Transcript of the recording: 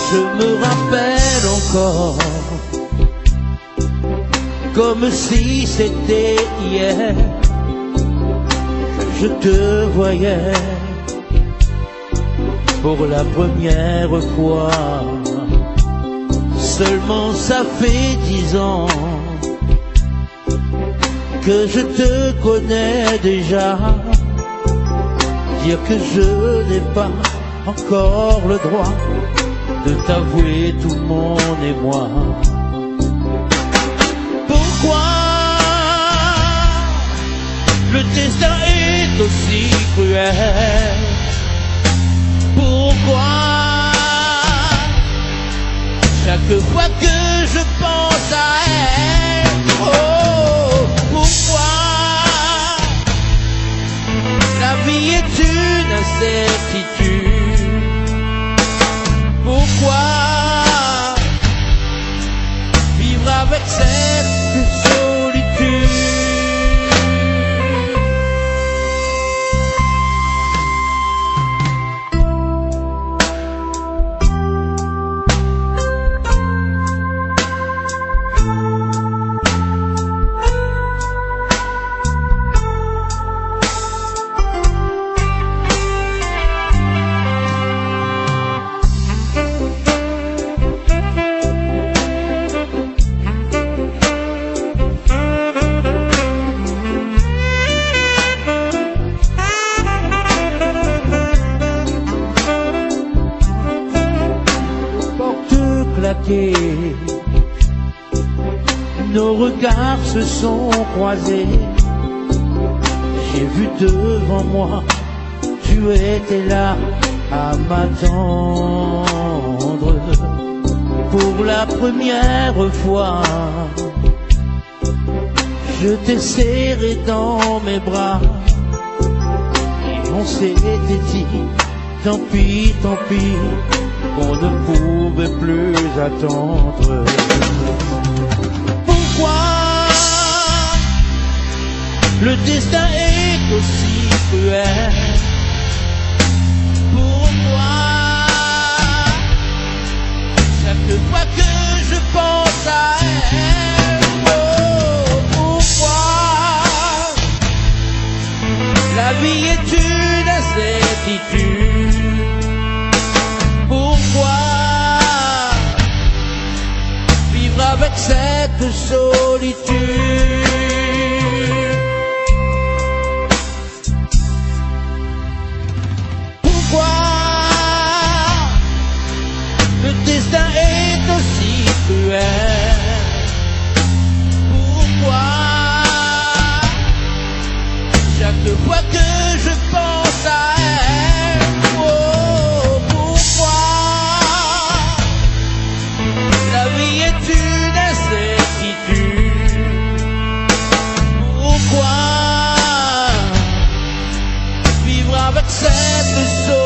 Je me rappelle encore, comme si c'était hier, que je te voyais pour la première fois. Seulement ça fait 10 ans que je te connais déjà. Dire que je n'ai pas encore le droit de t'avouer tout mon émoi. Pourquoi le destin est aussi cruel? Pourquoi chaque fois que je pense à elle, oh, pourquoi la vie est une incertitude? Pourquoi vivre avec cette solitude? Nos regards se sont croisés. J'ai vu devant moi, tu étais là à m'attendre. Pour la première fois, je t'ai serré dans mes bras et on s'était dit, tant pis, on ne pouvait plus attendre. Pourquoi le destin est aussi cruel? Pourquoi chaque fois que je pense à elle, oh, pourquoi la vie est une incertitude? Pourquoi vivre avec cette solitude? Pourquoi le destin est aussi cruel? Pourquoi chaque fois que je pense à elle, oh, pourquoi la vie est une incertitude? Pourquoi vivre avec cette solitude?